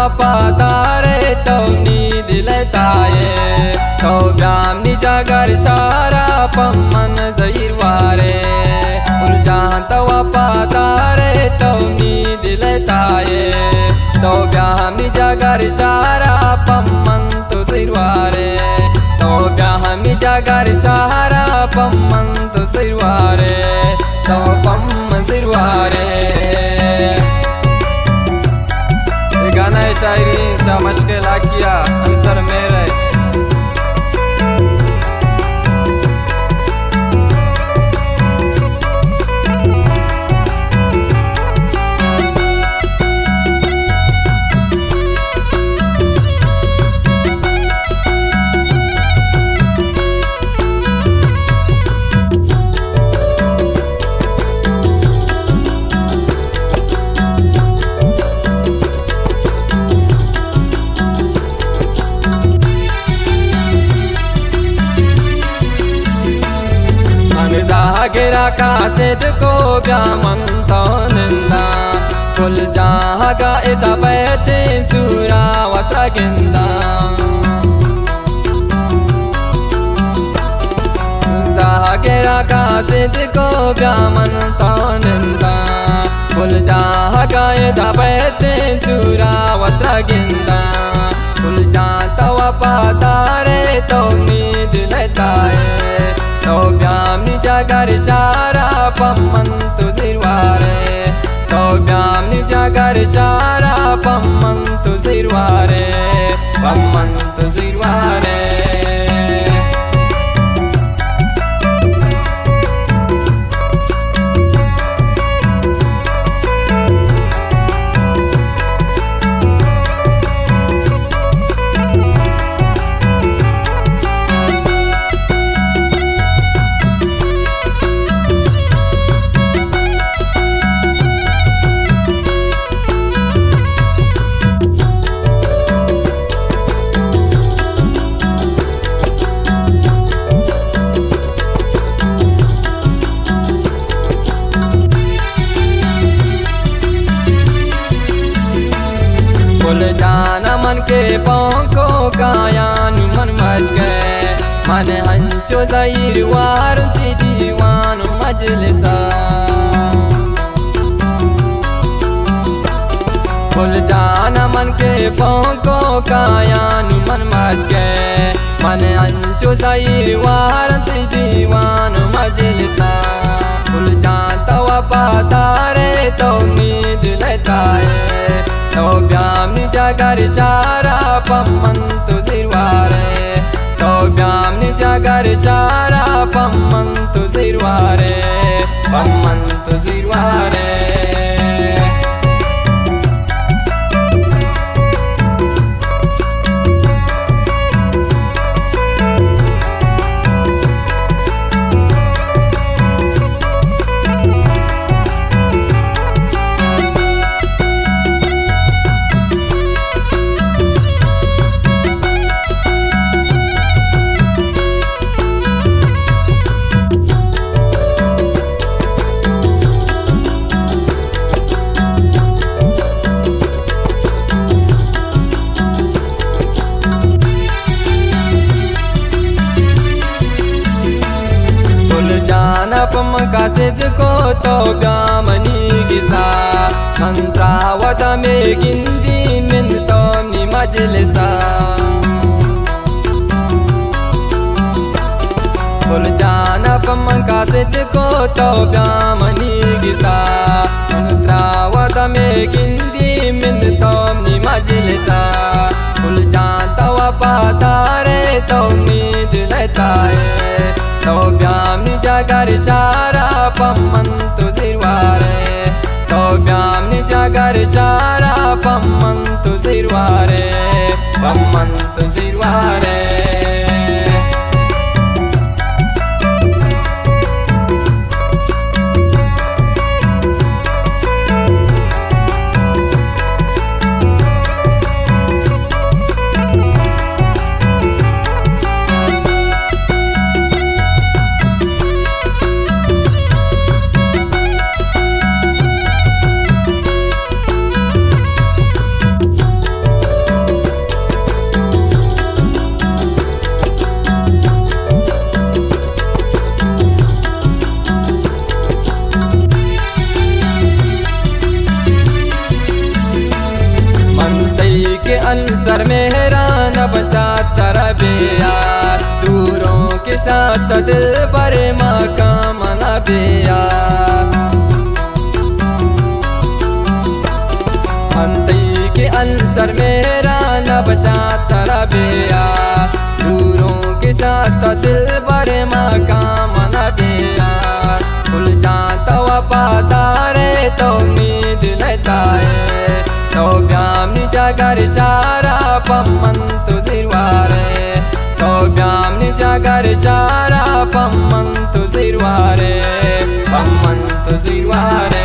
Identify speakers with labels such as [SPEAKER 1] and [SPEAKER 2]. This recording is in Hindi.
[SPEAKER 1] वफादारे तो नीद लेताये तो ब्याम निजागर सारा पम्मन जहीरवारे जहाँ तो वफादारे तो नीद लेताये तो ब्याम निजागर सारा पम्मन तो जहीरवारे तो ब्याम निजागर सारा पम्मन तो जहीरवारे तो पम्म जहीरवारे। गाना शायरी सा मशक़ लाकिया अंसर मेरे गिरा कासिद को ब्यामन तो निंदा कुल जहाँ का इता बैठे सूरा वत्रा गिंदा गिरा कासिद को ब्यामन तो निंदा कुल जहाँ का इता बैठे सूरा वत्रा गिंदा कुल जहाँ तो वफादारे तो नीद लेता है तो ब्याम निजागर सारा पम्मन तो जहीरवारे तो ब्याम निजागर सारा पम्मन तो जहीरवारे पम्मन तो जहीरवारे। कुल जाना मन के पोंको कायान मन मशके मन हंचो ज़हीर वार दीवान मजलिसा कुल जाना मन के पोंको कायान मन मशके मन हंचो ज़हीर वार दीवान मजलिसा कुल जानता वफादारे तो नीद लेता है तो ब्याम निजागर सारा पम्मन तो जहीरवारे तो ब्याम निजागर सारा पम्मन तो जहीरवारे पम्मन तो जहीरवारे। पम कासिद को तो ब्यामनी गिसा मंत्रावत में गिंदी मिन तो नि मजलिसा कुल जाना पम कासिद को तो ब्यामनी गिसा मंत्रावत में गिंदी मिन तो नि मजलिसा कुल जानता वफादारे तो नीद लेता है तो ब्याम निजागर सारा पम्मन तो जहीरवारे तो ब्याम निजागर सारा पम्मन तो जहीरवारे पम्मन तो जहीरवारे। तरबिया दूरों के साथ दिल पर मकाम नबिया अंती के अंसर मेरा नबशा तरबिया दूरों के साथ दिल पर मकाम नबिया खुल जाता वफादार तो उम्मीद लेता है तो ब्याम जागर शारा पम्मन तुझिरवारे तो ब्याम जागर शारा पम्मन तुझिरवारे पम्मन तुझिरवारे